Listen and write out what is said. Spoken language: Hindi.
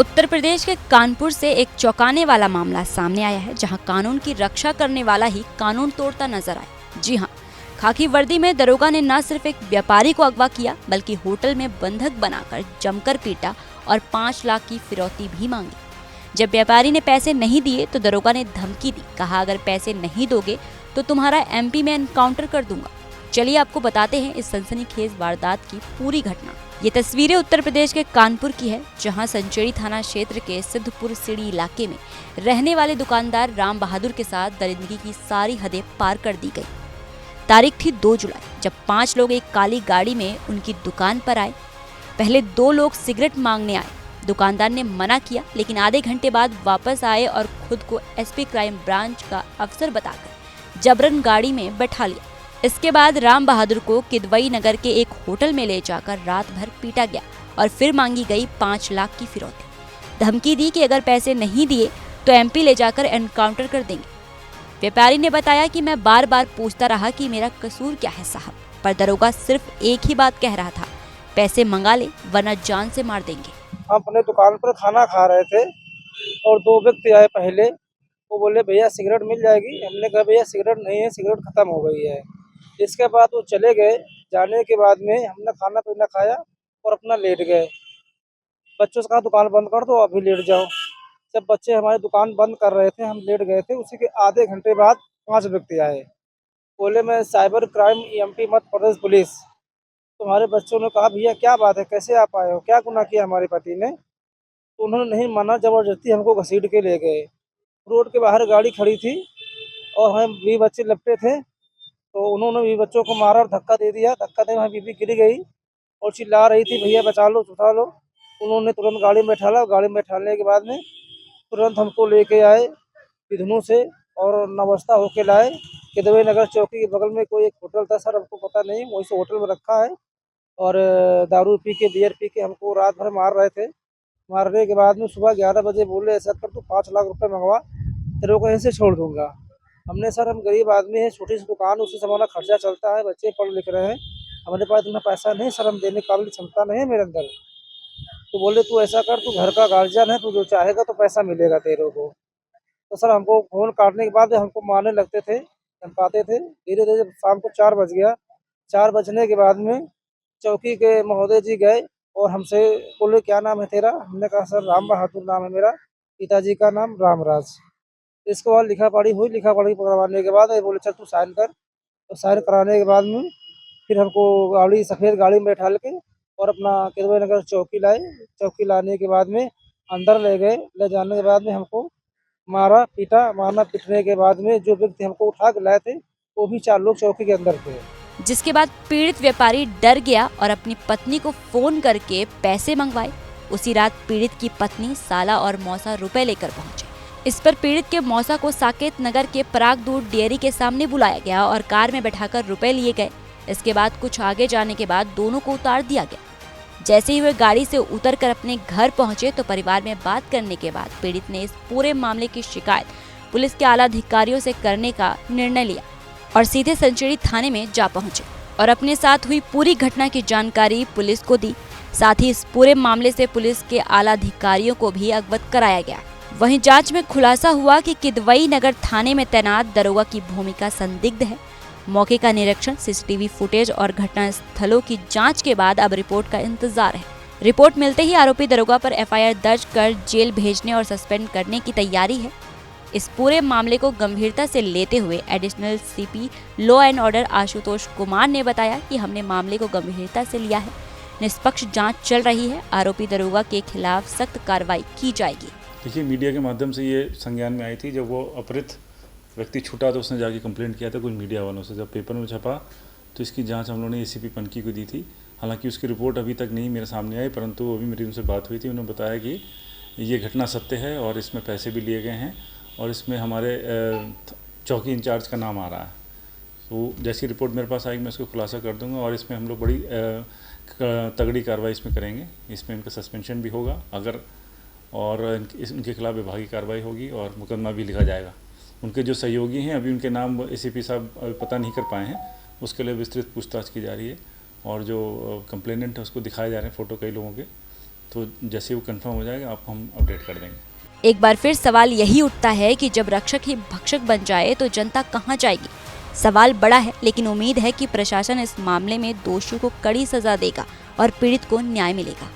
उत्तर प्रदेश के कानपुर से एक चौंकाने वाला मामला सामने आया है, जहां कानून की रक्षा करने वाला ही कानून तोड़ता नजर आया। जी हां, खाकी वर्दी में दरोगा ने न सिर्फ एक व्यापारी को अगवा किया, बल्कि होटल में बंधक बनाकर जमकर पीटा और 5 लाख की फिरौती भी मांगी। जब व्यापारी ने पैसे नहीं दिए तो दरोगा ने धमकी दी, कहा अगर पैसे नहीं दोगे तो तुम्हारा एमपी में एनकाउंटर कर दूंगा। चलिए आपको बताते हैं इस सनसनीखेज वारदात की पूरी घटना। ये तस्वीरें उत्तर प्रदेश के कानपुर की है, जहां संचेड़ी थाना क्षेत्र के सिद्धपुर सीढ़ी इलाके में रहने वाले दुकानदार राम बहादुर के साथ दरिंदगी की सारी हदें पार कर दी गई। तारीख थी 2 जुलाई, जब 5 लोग एक काली गाड़ी में उनकी दुकान पर आए। पहले 2 लोग सिगरेट मांगने आए। दुकानदार ने मना किया, लेकिन आधे घंटे बाद वापस आए और खुद को एसपी क्राइम ब्रांच का अफसर बताकर जबरन गाड़ी में बैठा लिया। इसके बाद राम बहादुर को किदवई नगर के एक होटल में ले जाकर रात भर पीटा गया और फिर मांगी गई 5 लाख की फिरौती। धमकी दी कि अगर पैसे नहीं दिए तो एमपी ले जाकर एनकाउंटर कर देंगे। व्यापारी ने बताया कि मैं बार बार पूछता रहा कि मेरा कसूर क्या है साहब, पर दरोगा सिर्फ एक ही बात कह रहा था, पैसे मंगा ले वरना जान से मार देंगे। हम अपने दुकान पर खाना खा रहे थे और 2 व्यक्ति आए पहले। वो बोले भैया सिगरेट मिल जाएगी। हमने कहा भैया सिगरेट नहीं है, सिगरेट खत्म हो गई है। इसके बाद वो चले गए। जाने के बाद में हमने खाना पीना खाया और अपना लेट गए। बच्चों से कहा दुकान बंद कर दो, अभी लेट जाओ। जब बच्चे हमारी दुकान बंद कर रहे थे, हम लेट गए थे। उसी के आधे घंटे बाद 5 व्यक्ति आए। बोले मैं cyber crime MP Madhya Pradesh police. तुम्हारे बच्चों ने कहा भैया क्या बात है, कैसे आप आए हो, क्या गुनाह किया हमारे पति ने। तो उन्होंने नहीं माना, जबरदस्ती हमको घसीट के ले गए। रोड के बाहर गाड़ी खड़ी थी और हम भी बच्चे लपटे थे, तो उन्होंने भी बच्चों को मारा और धक्का दे दिया। धक्का दे वहाँ बीबी गिर गई और चिल्ला रही थी भैया बचा लो, उठा लो। उन्होंने तुरंत गाड़ी में बैठाला। गाड़ी में बैठाने के बाद में तुरंत हमको लेके आए विधनों से और नवस्था होके लाए। किदवई नगर चौकी के बगल में कोई एक होटल था सर, हमको पता नहीं, वहीं से होटल में रखा है। और दारू पी के, बियर पी के हमको रात भर मार रहे थे। मारने के बाद में सुबह 11 बजे बोले ऐसा कर तू 5 लाख रुपए मंगवा, तेरे को ऐसे छोड़ दूंगा। हमने सर हम गरीब आदमी है, छोटी सी दुकान, उसी से हमारा खर्चा चलता है, बच्चे पढ़ लिख रहे हैं, हमारे पास इतना पैसा नहीं सर, हम देने काबिल क्षमता नहीं है मेरे अंदर। तो बोले तू ऐसा कर, तू घर का गार्जियन है, तू जो चाहेगा तो पैसा मिलेगा तेरे को। तो सर हमको फोन काटने के बाद हमको मारने लगते थे, धमकाते थे। धीरे धीरे जब शाम को 4 बज गया, 4 बजने के बाद में चौकी के महोदय जी गए और हमसे बोले क्या नाम है तेरा। हमने कहा सर राम बहादुर नाम है मेरा, पिताजी का नाम रामराज। इसके बाद लिखा पढ़ी हुई, लिखा पढ़ी करवाने के बाद ये बोले चल तू साइन कर। तो साइन कराने के बाद में फिर हमको गाड़ी, सफ़ेद गाड़ी में बैठा के और अपना किदवई नगर चौकी लाए। चौकी लाने के बाद में अंदर ले गए। ले जाने के बाद में हमको मारा पीटा। मारना पीटने के बाद में जो व्यक्ति हमको उठा के लाए थे वो भी 4 लोग चौकी के अंदर थे। जिसके बाद पीड़ित व्यापारी डर गया और अपनी पत्नी को फोन करके पैसे मंगवाए। उसी रात पीड़ित की पत्नी, साला और मौसा रुपए लेकर पहुंचे। इस पर पीड़ित के मौसा को साकेत नगर के पराग दूध डेयरी के सामने बुलाया गया और कार में बैठाकर रुपए लिए गए। इसके बाद कुछ आगे जाने के बाद दोनों को उतार दिया गया। जैसे ही वे गाड़ी से उतरकर अपने घर पहुंचे तो परिवार में बात करने के बाद पीड़ित ने इस पूरे मामले की शिकायत पुलिस के आला अधिकारियों से करने का निर्णय लिया और सीधे संचेड़ी थाने में जा पहुंचे और अपने साथ हुई पूरी घटना की जानकारी पुलिस को दी। साथ ही इस पूरे मामले से पुलिस के आला अधिकारियों को भी अवगत कराया गया। वहीं जांच में खुलासा हुआ कि किदवई नगर थाने में तैनात दरोगा की भूमिका संदिग्ध है। मौके का निरीक्षण, सीसीटीवी फुटेज और घटना स्थलों की जांच के बाद अब रिपोर्ट का इंतजार है। रिपोर्ट मिलते ही आरोपी दरोगा पर एफआईआर दर्ज कर जेल भेजने और सस्पेंड करने की तैयारी है। इस पूरे मामले को गंभीरता से लेते हुए additional CP law and order Ashutosh Kumar ने बताया कि हमने मामले को गंभीरता से लिया है, निष्पक्ष जांच चल रही है, आरोपी दरोगा के खिलाफ सख्त कार्रवाई की जाएगी। देखिए, मीडिया के माध्यम से ये संज्ञान में आई थी, जब वो अपहृत व्यक्ति छूटा तो उसने जाके कंप्लेंट किया था कुछ मीडिया वालों से। जब पेपर में छपा तो इसकी जांच हम लोगों ने एसीपी पनकी को दी थी। हालांकि उसकी रिपोर्ट अभी तक नहीं मेरे सामने आई, परंतु अभी मेरी उनसे बात हुई थी। उन्होंने बताया कि ये घटना सत्य है और इसमें पैसे भी लिए गए हैं और इसमें हमारे चौकी इंचार्ज का नाम आ रहा है। तो जैसी रिपोर्ट मेरे पास आएगी मैं इसको खुलासा कर दूंगा और इसमें हम लोग बड़ी तगड़ी कार्रवाई इसमें करेंगे। इसमें इनका सस्पेंशन भी होगा अगर, और इनके खिलाफ विभागीय कार्रवाई होगी और मुकदमा भी लिखा जाएगा। उनके जो सहयोगी हैं अभी उनके नाम एसीपी साहब पता नहीं कर पाए हैं, उसके लिए विस्तृत पूछताछ की जा रही है और जो कंप्लेनेंट है उसको दिखाए जा रहे हैं फ़ोटो कई लोगों के, तो जैसे वो कंफर्म हो जाएगा आप हम अपडेट कर देंगे। एक बार फिर सवाल यही उठता है कि जब रक्षक ही भक्षक बन जाए तो जनता कहां जाएगी। सवाल बड़ा है, लेकिन उम्मीद है कि प्रशासन इस मामले में दोषियों को कड़ी सजा देगा और पीड़ित को न्याय मिलेगा।